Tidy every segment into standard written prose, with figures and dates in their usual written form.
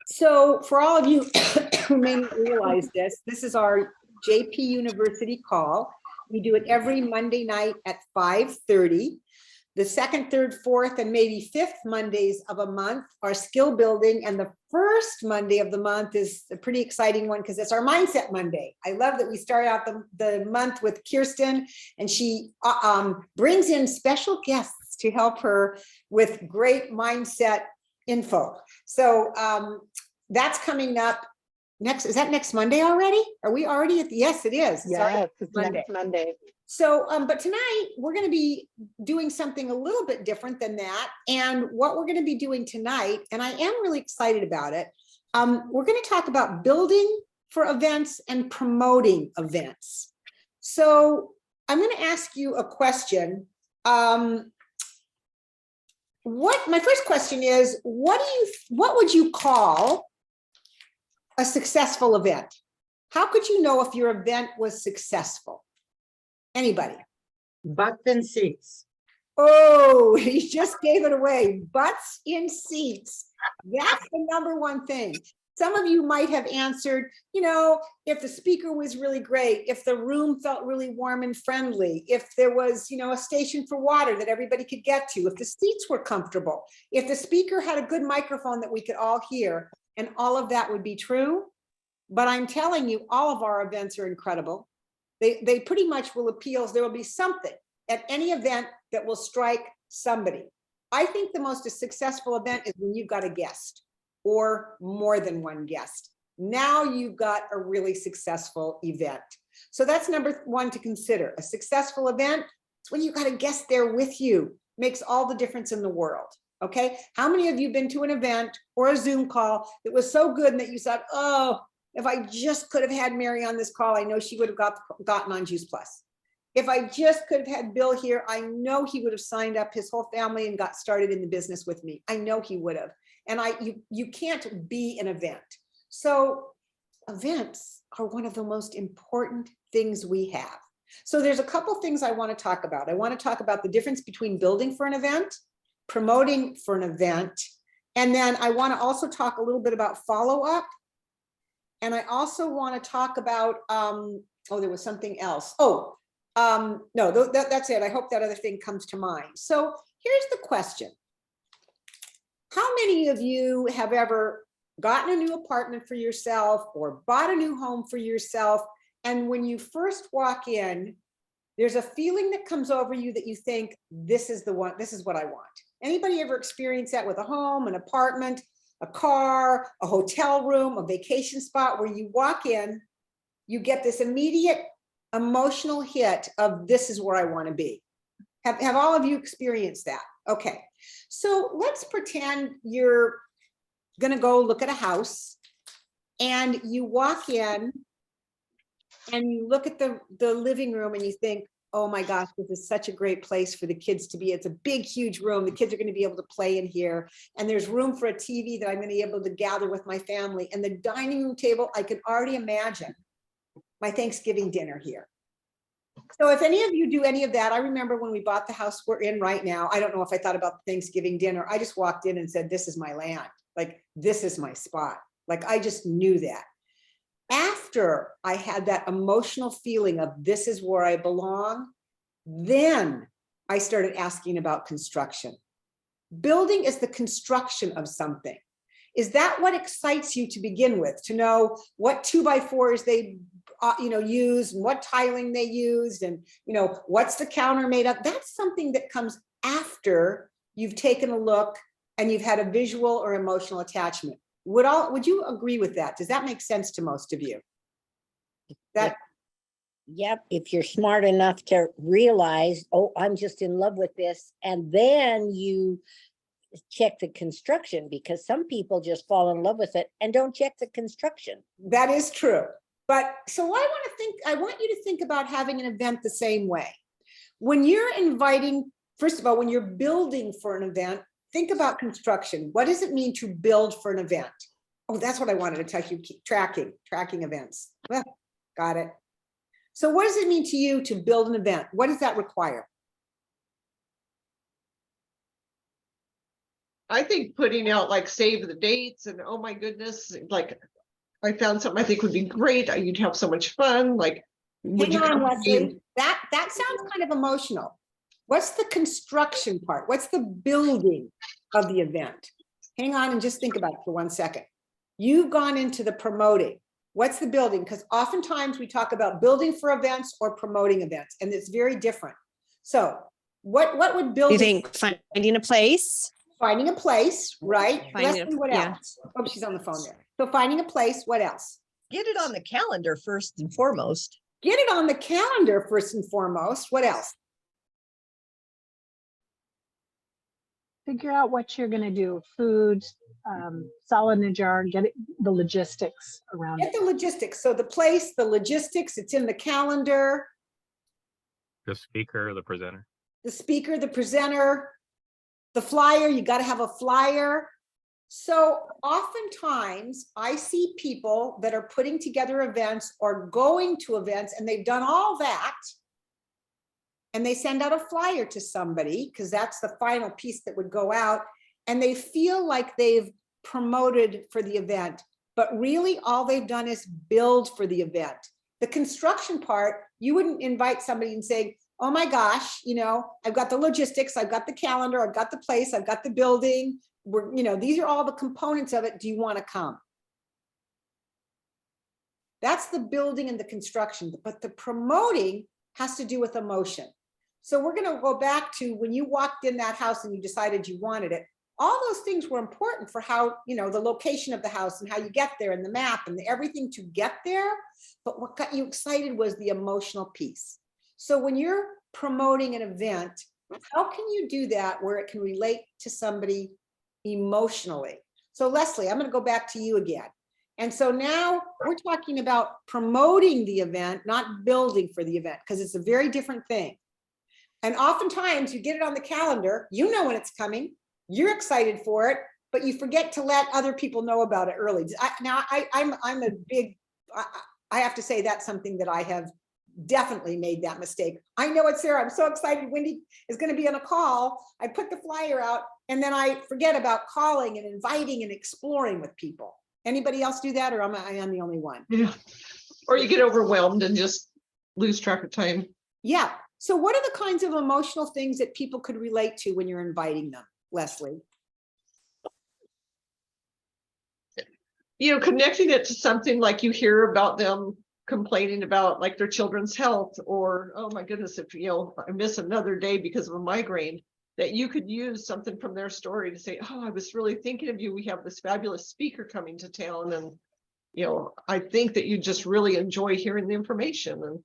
So for all of you who may not realize this, this is our JP University call. We do it every Monday night at 5:30. The second, third, fourth, and maybe fifth Mondays of a month are skill building. And the first Monday of the month is a pretty exciting one because it's our Mindset Monday. I love that we start out the month with Kirsten, and she brings in special guests to help her with great mindset info. So that's coming up next. Is that next Monday already? Are we already at the, yes, it is. Yes, it's next Monday. So, but tonight we're going to be doing something a little bit different than that. And what we're going to be doing tonight, and I am really excited about it, we're going to talk about building for events and promoting events. So I'm going to ask you a question. My first question is, what would you call a successful event? How could you know if your event was successful? Anybody? Butts in seats. Oh, he just gave it away. Butts in seats. That's the number one thing. Some of you might have answered, you know, if the speaker was really great, if the room felt really warm and friendly, if there was, you know, a station for water that everybody could get to, if the seats were comfortable, if the speaker had a good microphone that we could all hear, and all of that would be true. But I'm telling you, all of our events are incredible. They pretty much will appeal. There will be something at any event that will strike somebody. I think the most successful event is when you've got a guest or more than one guest. Now you've got a really successful event. So that's number one to consider. A successful event is when you've got a guest there with you. Makes all the difference in the world. Okay. How many of you been to an event or a Zoom call that was so good and that you thought, oh, if I just could have had Mary on this call, I know she would have gotten on Juice Plus. If I just could have had Bill here, I know he would have signed up his whole family and got started in the business with me. I know he would have. And you can't be an event. So events are one of the most important things we have. So there's a couple things I want to talk about. I want to talk about the difference between building for an event, promoting for an event, and then I want to also talk a little bit about follow-up. And I also want to talk about, oh, there was something else. Oh, no, that's it. I hope that other thing comes to mind. So here's the question. How many of you have ever gotten a new apartment for yourself or bought a new home for yourself? And when you first walk in, there's a feeling that comes over you that you think, this is the one, this is what I want. Anybody ever experienced that with a home, an apartment, a car, a hotel room, a vacation spot where you walk in, you get this immediate emotional hit of this is where I want to be? Have all of you experienced that? Okay, so let's pretend you're going to go look at a house and you walk in and you look at the living room and you think, oh my gosh, this is such a great place for the kids to be. It's a big, huge room. The kids are going to be able to play in here. And there's room for a TV that I'm going to be able to gather with my family. And the dining room table, I can already imagine my Thanksgiving dinner here. So if any of you do any of that, I remember when we bought the house we're in right now, I don't know if I thought about Thanksgiving dinner. I just walked in and said, this is my land. Like, this is my spot. Like, I just knew that. After I had that emotional feeling of this is where I belong, then I started asking about construction. Building is the construction of something. Is that what excites you to begin with? To know what 2x4s they used and what tiling they used and what's the counter made of? That's something that comes after you've taken a look and you've had a visual or emotional attachment. Would you agree with that? Does that make sense to most of you? Yep. If you're smart enough to realize, oh, I'm just in love with this, and then you check the construction, because some people just fall in love with it and don't check the construction. That is true. But so I want you to think about having an event the same way. When you're inviting, first of all, when you're building for an event, think about construction. What does it mean to build for an event? Oh, that's what I wanted to tell you. Keep tracking events. Well, got it. So what does it mean to you to build an event? What does that require? I think putting out like save the dates and oh my goodness, like I found something I think would be great. You'd have so much fun. Like, would Hang you on, come? Leslie, that sounds kind of emotional. What's the construction part? What's the building of the event? Hang on and just think about it for 1 second. You've gone into the promoting. What's the building? Because oftentimes we talk about building for events or promoting events, and it's very different. So what would You building, think finding a place? finding a place, right? Finding a- Leslie, what yeah. else? Oh, she's on the phone there. So finding a place, what else? Get it on the calendar first and foremost. Get it on the calendar first and foremost. What else? Figure out what you're gonna do, food, solid in a jar, get it, the logistics around Get it. the logistics. So the place, the logistics, it's in the calendar, The speaker, the presenter. the speaker, the presenter, the flyer, you got to have a flyer. So oftentimes I see people that are putting together events or going to events and they've done all that. And they send out a flyer to somebody because that's the final piece that would go out. And they feel like they've promoted for the event, but really all they've done is build for the event. The construction part, you wouldn't invite somebody and say, oh my gosh, you know, I've got the logistics, I've got the calendar, I've got the place, I've got the building. We're, you know, these are all the components of it. Do you want to come? That's the building and the construction, but the promoting has to do with emotion. So we're going to go back to when you walked in that house and you decided you wanted it. All those things were important for how, you know, the location of the house and how you get there and the map and everything to get there. But what got you excited was the emotional piece. So when you're promoting an event, how can you do that where it can relate to somebody emotionally? So Leslie, I'm going to go back to you again. And so now we're talking about promoting the event, not building for the event, because it's a very different thing. And oftentimes you get it on the calendar, you know when it's coming, you're excited for it, but you forget to let other people know about it early. I'm a big, I have to say that's something that I have definitely made that mistake. I know it's there. I'm so excited Wendy is going to be on a call. I put the flyer out and then I forget about calling and inviting and exploring with people. Anybody else do that, or am I the only one? Yeah. Or you get overwhelmed and just lose track of time. Yeah. So what are the kinds of emotional things that people could relate to when you're inviting them, Leslie? You know, connecting it to something like you hear about them complaining about like their children's health, or, oh my goodness, if, you know, I miss another day because of a migraine, that you could use something from their story to say, oh, I was really thinking of you. We have this fabulous speaker coming to town. And, you know, I think that you just really enjoy hearing the information. And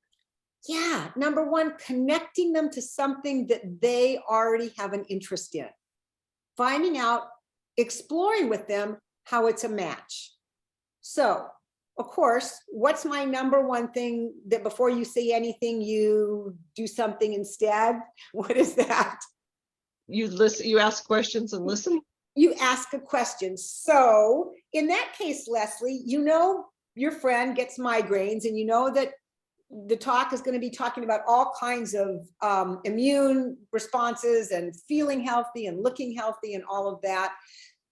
Yeah, number one, connecting them to something that they already have an interest in. Finding out, exploring with them how it's a match. So, of course, what's my number one thing that before you say anything, you do something instead? What is that? you listen, you ask questions and listen. You ask a question. So in that case, Leslie, you know your friend gets migraines and you know that the talk is going to be talking about all kinds of immune responses and feeling healthy and looking healthy and all of that.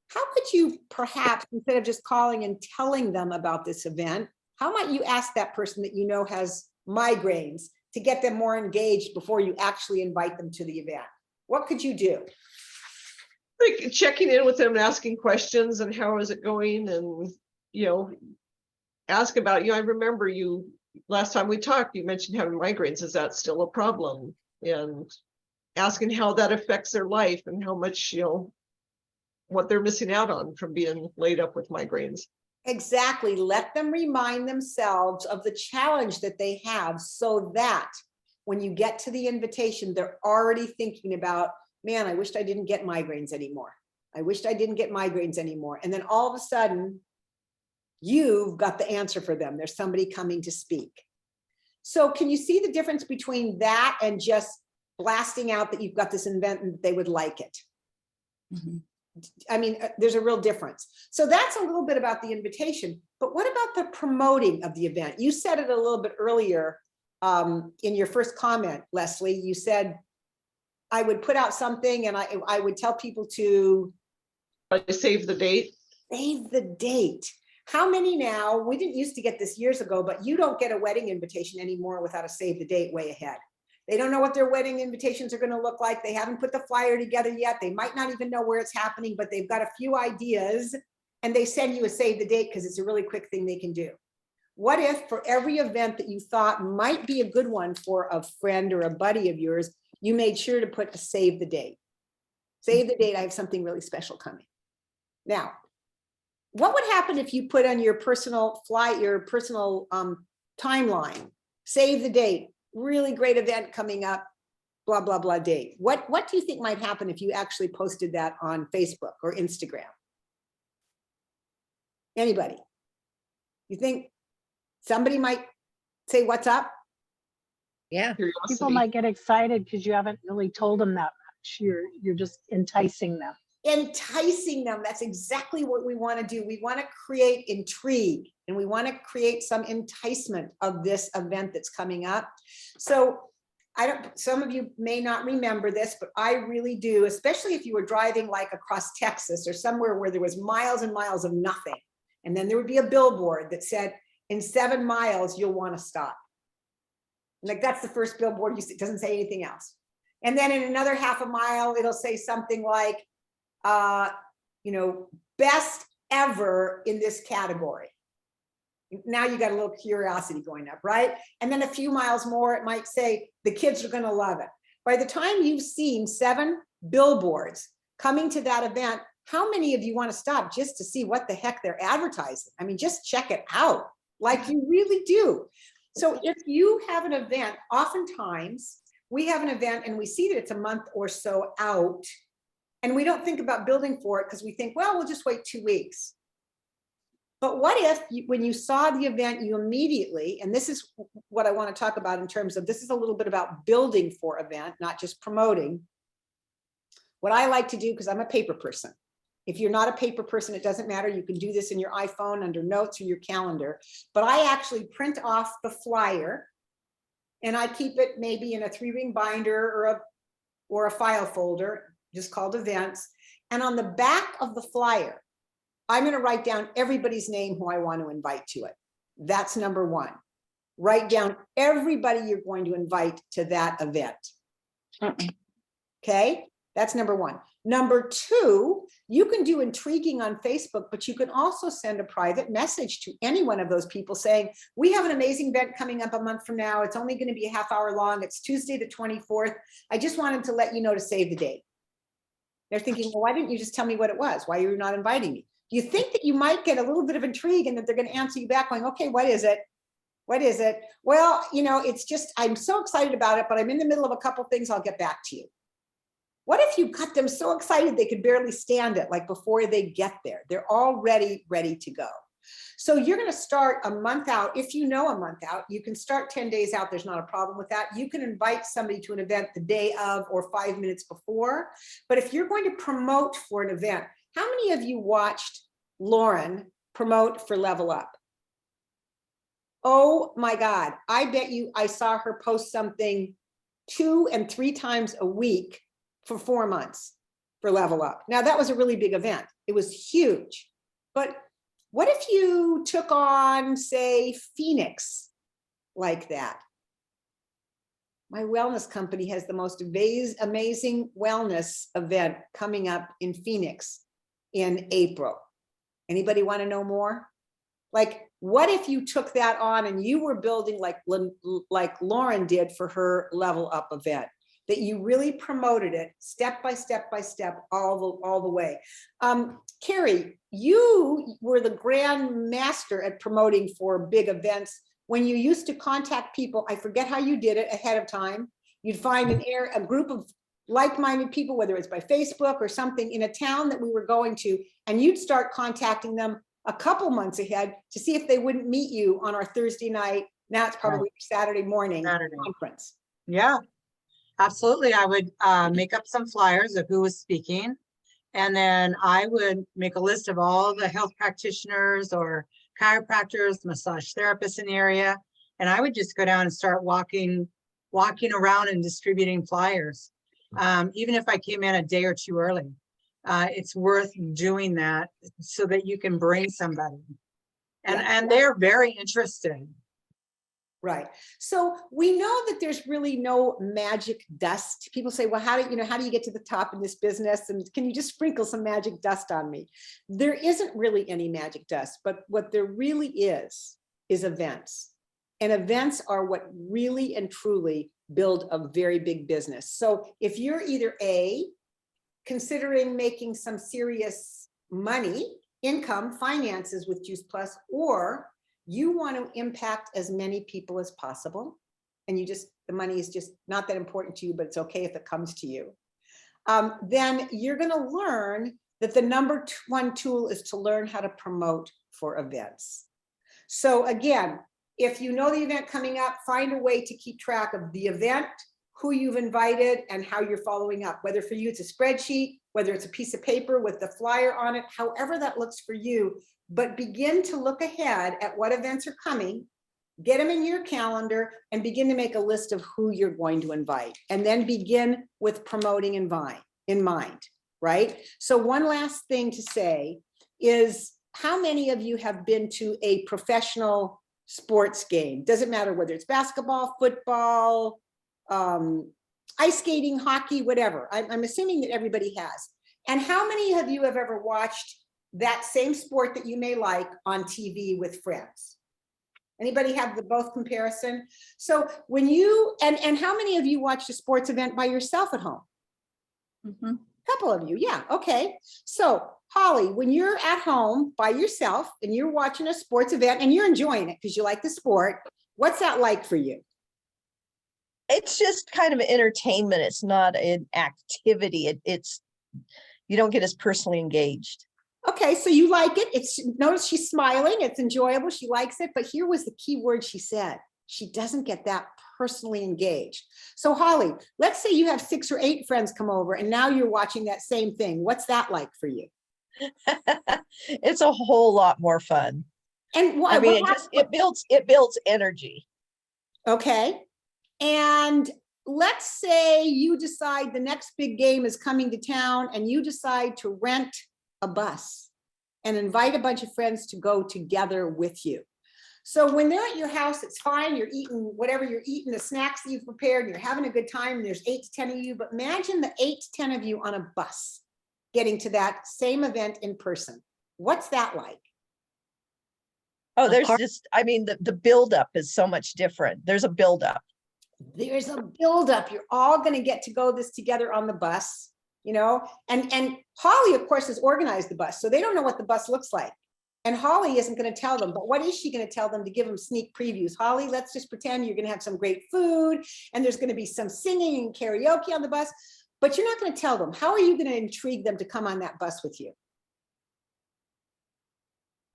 How could you perhaps, instead of just calling and telling them about this event, how might you ask that person that you know has migraines to get them more engaged before you actually invite them to the event? What could you do? Like checking in with them and asking questions and how is it going, and, you know, ask about, you know, I remember you last time we talked, you mentioned having migraines. Is that still a problem? And asking how that affects their life and how much, you know, what they're missing out on from being laid up with migraines. Exactly. Let them remind themselves of the challenge that they have so that when you get to the invitation, they're already thinking about, man, I wished I didn't get migraines anymore. I wished I didn't get migraines anymore. And then all of a sudden, you've got the answer for them. There's somebody coming to speak. So can you see the difference between that and just blasting out that you've got this event and they would like it? Mm-hmm. I mean, there's a real difference. So that's a little bit about the invitation, but what about the promoting of the event? You said it a little bit earlier in your first comment, Leslie. You said, I would put out something and I would tell people to I save the date. Save the date. How many now? We didn't used to get this years ago, but you don't get a wedding invitation anymore without a save the date way ahead. They don't know what their wedding invitations are going to look like. They haven't put the flyer together yet. They might not even know where it's happening, but they've got a few ideas and they send you a save the date because it's a really quick thing they can do. What if for every event that you thought might be a good one for a friend or a buddy of yours, you made sure to put a save the date? Save the date, I have something really special coming. Now, what would happen if you put on your personal timeline, save the date, really great event coming up, blah, blah, blah date. What do you think might happen if you actually posted that on Facebook or Instagram? Anybody? You think somebody might say, what's up? Yeah. People Curiosity. might get excited because you haven't really told them that much. You're just enticing them. Enticing them. That's exactly what we want to do. We want to create intrigue and we want to create some enticement of this event that's coming up. So some of you may not remember this, but I really do, especially if you were driving like across Texas or somewhere where there was miles and miles of nothing. And then there would be a billboard that said, in 7 miles, you'll want to stop. Like that's the first billboard you see. It doesn't say anything else. And then in another half a mile, it'll say something like, best ever in this category. Now you got a little curiosity going up, right? And then a few miles more, it might say the kids are going to love it. By the time you've seen 7 billboards coming to that event, how many of you want to stop just to see what the heck they're advertising? I mean, just check it out like you really do. So if you have an event, oftentimes we have an event and we see that it's a month or so out and we don't think about building for it because we think, well, we'll just wait 2 weeks. But what if when you saw the event, you immediately, and this is what I want to talk about in terms of, this is a little bit about building for event, not just promoting. What I like to do, because I'm a paper person. If you're not a paper person, it doesn't matter. You can do this in your iPhone under notes or your calendar. But I actually print off the flyer and I keep it maybe in a 3-ring binder or a file folder, just called events. And on the back of the flyer, I'm going to write down everybody's name who I want to invite to it. That's number 1. Write down everybody you're going to invite to that event. Okay, that's number 1. Number 2, you can do intriguing on Facebook, but you can also send a private message to any one of those people saying, we have an amazing event coming up a month from now. It's only going to be a half hour long. It's Tuesday the 24th. I just wanted to let you know to save the date. They're thinking, well, why didn't you just tell me what it was? Why are you not inviting me? Do you think that you might get a little bit of intrigue and that they're going to answer you back going, okay, what is it? What is it? Well, it's just, I'm so excited about it, but I'm in the middle of a couple things. I'll get back to you. What if you got them so excited they could barely stand it, like before they get there? They're already ready to go. So you're going to start a month out. If you know a month out, you can start 10 days out. There's not a problem with that. You can invite somebody to an event the day of or 5 minutes before. But if you're going to promote for an event, how many of you watched Lauren promote for Level Up? Oh my God. I bet you I saw her post something 2 and 3 times a week for 4 months for Level Up. Now that was a really big event. It was huge. But what if you took on, say, Phoenix like that? My wellness company has the most amazing wellness event coming up in Phoenix in April. Anybody want to know more? Like, what if you took that on and you were building like Lauren did for her Level Up event, that you really promoted it step by step by step all the way. Carrie, you were the grand master at promoting for big events when you used to contact people. I forget how you did it ahead of time. You'd find a group of like-minded people, whether it's by Facebook or something in a town that we were going to, and you'd start contacting them a couple months ahead to see if they wouldn't meet you on our Thursday night. Now it's probably Saturday morning conference. Yeah, absolutely. I would make up some flyers of who was speaking. And then I would make a list of all the health practitioners or chiropractors, massage therapists in the area. And I would just go down and start walking around and distributing flyers. Even if I came in a day or 2 early. it's worth doing that so that you can bring somebody. Yeah. And they're very interested. Right. So we know that there's really no magic dust. People say, well, how do you get to the top in this business? And can you just sprinkle some magic dust on me? There isn't really any magic dust, but what there really is events. And events are what really and truly build a very big business. So if you're either A, considering making some serious money, income, finances with Juice Plus, or you want to impact as many people as possible, and the money is just not that important to you, but it's okay if it comes to you, then you're going to learn that the number one tool is to learn how to promote for events. So again, if you know the event coming up, find a way to keep track of the event, who you've invited, and how you're following up. Whether for you it's a spreadsheet, whether it's a piece of paper with the flyer on it, however that looks for you, but begin to look ahead at what events are coming, get them in your calendar, and begin to make a list of who you're going to invite. And then begin with promoting in mind, right? So one last thing to say is, how many of you have been to a professional sports game? Doesn't matter whether it's basketball, football, ice skating, hockey, whatever. I'm assuming that everybody has. And how many of you have ever watched that same sport that you may like on TV with friends? Anybody have the both comparison? So when you, and how many of you watched a sports event by yourself at home? Mhm. Couple of you, yeah, okay. So Holly, when you're at home by yourself and you're watching a sports event and you're enjoying it because you like the sport, what's that like for you? It's just kind of entertainment. It's not an activity. It's you don't get as personally engaged. Okay, so you like it. Notice she's smiling. It's enjoyable. She likes it. But here was the key word she said. She doesn't get that personally engaged. So Holly, let's say you have 6 or 8 friends come over and now you're watching that same thing. What's that like for you? It's a whole lot more fun. And I mean, it builds energy. Okay. And let's say you decide the next big game is coming to town and you decide to rent a bus and invite a bunch of friends to go together with you. So when they're at your house, it's fine. You're eating whatever you're eating, the snacks that you've prepared, and you're having a good time. And there's 8 to 10 of you, but imagine the 8 to 10 of you on a bus getting to that same event in person. What's that like? Oh, there's just, I mean, the buildup is so much different. There's a buildup. There's a buildup. You're all going to get to go this together on the bus, you know, and Holly, of course, has organized the bus. So they don't know what the bus looks like. And Holly isn't going to tell them, but what is she going to tell them to give them sneak previews? Holly, let's just pretend you're going to have some great food and there's going to be some singing and karaoke on the bus, but you're not going to tell them. How are you going to intrigue them to come on that bus with you?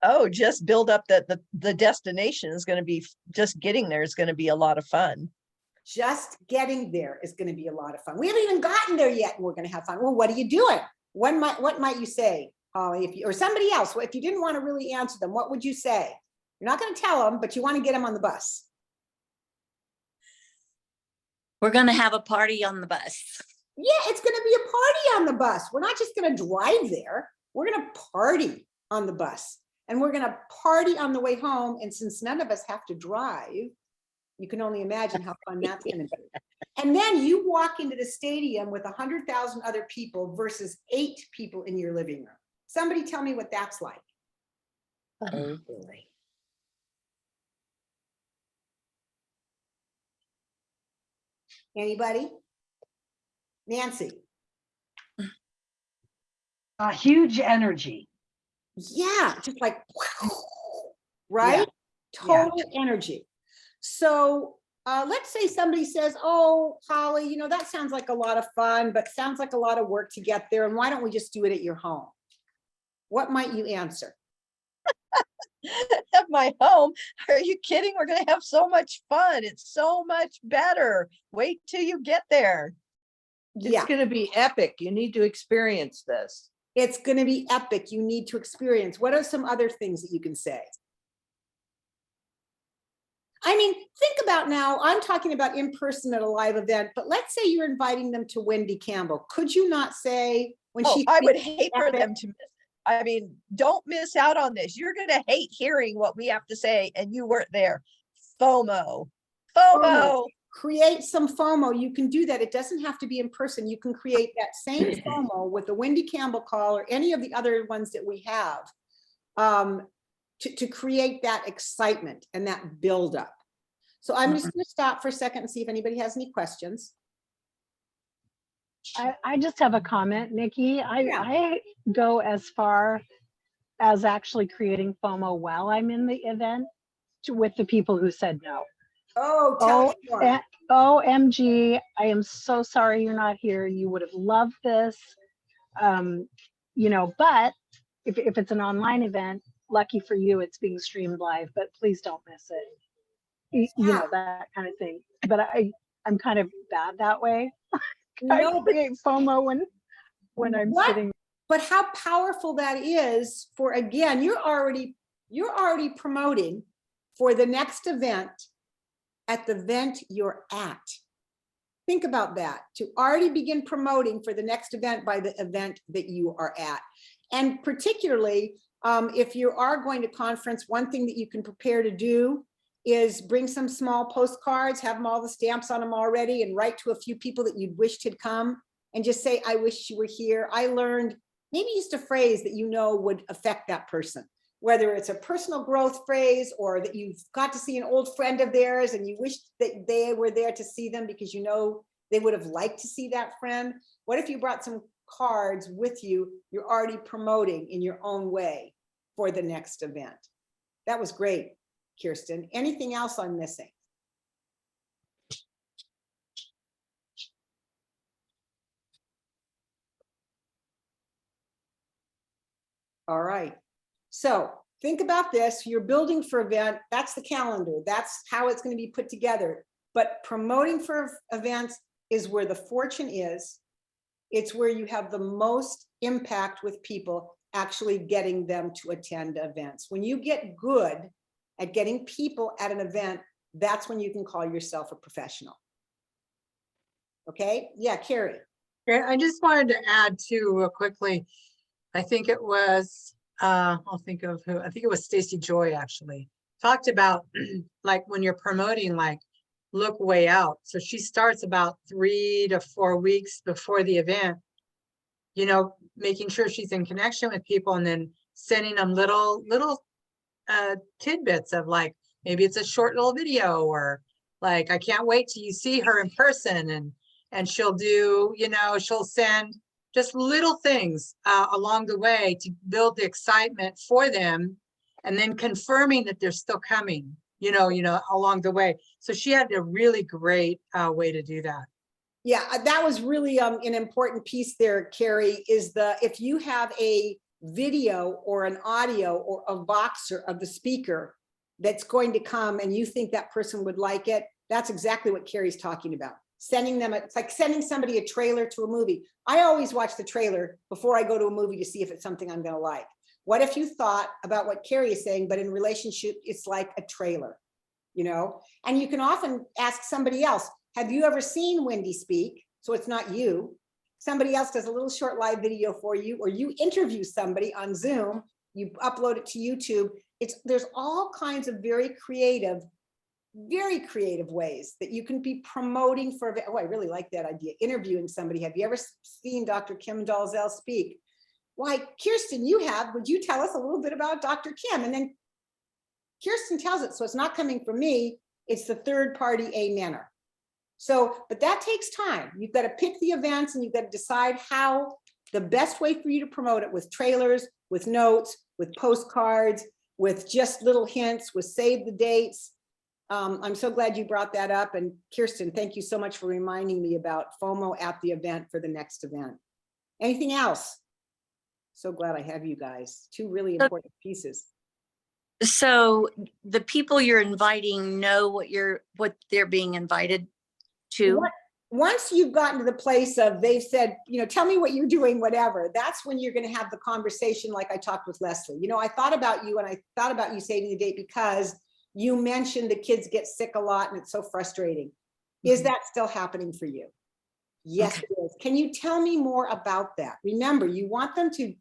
Oh, just build up that the destination is going to be, just getting there is going to be a lot of fun. Just getting there is going to be a lot of fun. We haven't even gotten there yet and we're going to have fun. Well, what are you doing? What might you say, Holly, or somebody else? If you didn't want to really answer them, what would you say? You're not going to tell them, but you want to get them on the bus. We're going to have a party on the bus. Yeah, it's going to be a party on the bus. We're not just going to drive there. We're going to party on the bus. And we're going to party on the way home. And since none of us have to drive, you can only imagine how fun that's going to be. And then you walk into the stadium with 100,000 other people versus 8 people in your living room. Somebody tell me what that's like. Oh, boy. Anybody? Nancy. A huge energy. Yeah, just like, right? Total energy. So let's say somebody says, oh, Holly, you know, that sounds like a lot of fun, but sounds like a lot of work to get there. And why don't we just do it at your home? What might you answer? At my home? Are you kidding? We're going to have so much fun. It's so much better. Wait till you get there. Yeah, It's going to be epic. You need to experience this. it's going to be epic. You need to experience. What are some other things that you can say? I mean, think about now, I'm talking about in person at a live event, but let's say you're inviting them to Wendy Campbell. Could you not say, when Oh, she. I would hate for Epic. them to miss. I mean, don't miss out on this. You're gonna hate hearing what we have to say and you weren't there. FOMO. FOMO. Create some FOMO. You can do that. It doesn't have to be in person. You can create that same FOMO with the Wendy Campbell call or any of the other ones that we have, to create that excitement and that buildup. So I'm just going to stop for a second and see if anybody has any questions. I just have a comment, Nikki. Yeah. I go as far as actually creating FOMO while I'm in the event with the people who said no. Oh, tell us more. OMG, I am so sorry you're not here. You would have loved this. You know, but if it's an online event, lucky for you, it's being streamed live, but please don't miss it. You know, that kind of thing. But I'm kind of bad that way. I No, but create FOMO when I'm What? sitting. But how powerful that is for, again, you're already promoting for the next event at the event you're at. Think about that, to already begin promoting for the next event by the event that you are at. And particularly, if you are going to conference, one thing that you can prepare to do is bring some small postcards, have them all the stamps on them already, and write to a few people that you'd wished had come and just say, I wish you were here. I learned, maybe just a phrase that you know would affect that person, whether it's a personal growth phrase or that you've got to see an old friend of theirs and you wish that they were there to see them because you know they would have liked to see that friend. What if you brought some cards with you you're already promoting in your own way for the next event? That was great, Kirsten. Anything else I'm missing? All right. So think about this. You're building for event. That's the calendar. That's how it's going to be put together. But promoting for events is where the fortune is. It's where you have the most impact with people actually getting them to attend events. When you get good at getting people at an event, that's when you can call yourself a professional. Okay? Yeah, Carrie. Yeah, I just wanted to add too real quickly. I think it was, I'll think of who, I think it was Stacy Joy actually talked about like when you're promoting, like look way out. So she starts about 3 to 4 weeks before the event, you know, making sure she's in connection with people and then sending them little tidbits of like, maybe it's a short little video or like, I can't wait till you see her in person, and she'll do, you know, she'll send just little things along the way to build the excitement for them, and then confirming that they're still coming, you know, along the way. So she had a really great way to do that. Yeah, that was really an important piece there, Carrie, is if you have a video or an audio or a Voxer of the speaker that's going to come and you think that person would like it, that's exactly what Carrie's talking about. Sending them, it's like sending somebody a trailer to a movie. I always watch the trailer before I go to a movie to see if it's something I'm gonna like. What if you thought about what Carrie is saying, but in relationship, it's like a trailer, you know? And you can often ask somebody else, have you ever seen Wendy speak? So it's not you. Somebody else does a little short live video for you, or you interview somebody on Zoom, you upload it to YouTube. There's all kinds of very creative ways that you can be promoting for. Oh, I really like that idea. Interviewing somebody. Have you ever seen Dr. Kim Dalzell speak? Why, Kirsten, you have. Would you tell us a little bit about Dr. Kim? And then Kirsten tells it. So it's not coming from me. It's the third party amener. So, but that takes time. You've got to pick the events and you've got to decide how the best way for you to promote it, with trailers, with notes, with postcards, with just little hints, with save the dates. I'm so glad you brought that up. And Kirsten, thank you so much for reminding me about FOMO at the event for the next event. Anything else? So glad I have you guys. Two really important pieces. So the people you're inviting know what they're being invited to? Once you've gotten to the place of they've said, you know, tell me what you're doing, whatever, that's when you're going to have the conversation like I talked with Leslie. You know, I thought about you and I thought about you saving the date because you mentioned the kids get sick a lot and it's so frustrating. Is that still happening for you? Yes, it is. Can you tell me more about that? Remember, you want them to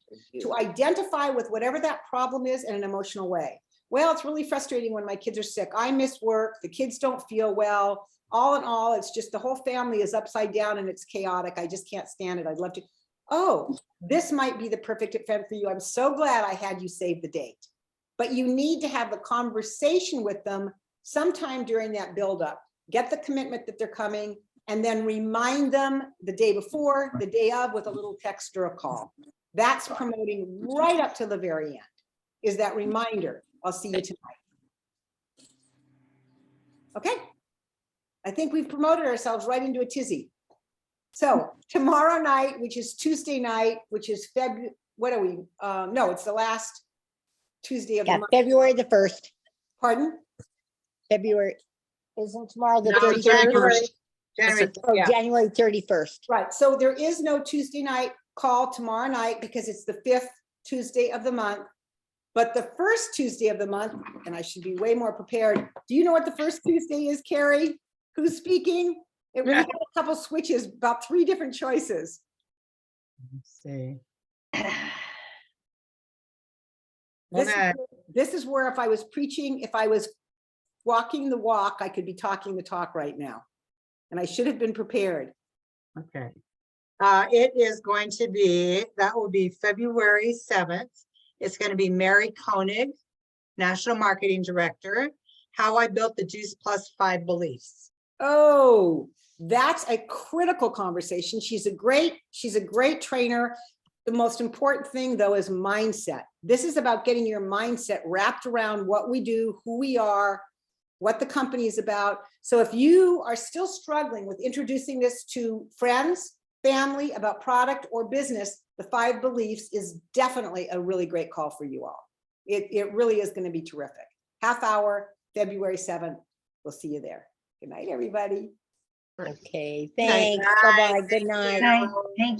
identify with whatever that problem is in an emotional way. Well, it's really frustrating when my kids are sick. I miss work. The kids don't feel well. All in all, it's just the whole family is upside down and it's chaotic. I just can't stand it. I'd love to. Oh, this might be the perfect event for you. I'm so glad I had you save the date. But you need to have the conversation with them sometime during that buildup. Get the commitment that they're coming, and then remind them the day before, the day of, with a little text or a call. That's promoting right up to the very end, is that reminder. I'll see you tonight. Okay. I think we've promoted ourselves right into a tizzy. So tomorrow night, which is Tuesday night, which is what are we? No, it's the last Tuesday of the Yeah, month. February the 1st, Pardon? February, isn't tomorrow the No, 31st? January, January, Or yeah. January 31st. Right, so there is no Tuesday night call tomorrow night because it's the 5th Tuesday of the month. But the first Tuesday of the month, and I should be way more prepared. Do you know what the first Tuesday is, Carrie? Who's speaking? It really had a couple switches, about 3 different choices. Let's see. This, Okay. this is where if I was preaching, if I was walking the walk, I could be talking the talk right now. And I should have been prepared. Okay. It is going to be, that will be February 7th. It's going to be Mary Koenig, National Marketing Director, How I Built the Juice Plus 5 Beliefs. Oh, that's a critical conversation. She's a great trainer. The most important thing though is mindset. This is about getting your mindset wrapped around what we do, who we are, what the company is about. So if you are still struggling with introducing this to friends, family, about product or business, the 5 beliefs is definitely a really great call for you all. It really is going to be terrific. Half hour, February 7th. We'll see you there. Good night, everybody. Okay, Night. thanks. Bye-bye. Good Thank night. you. Night. Thank you.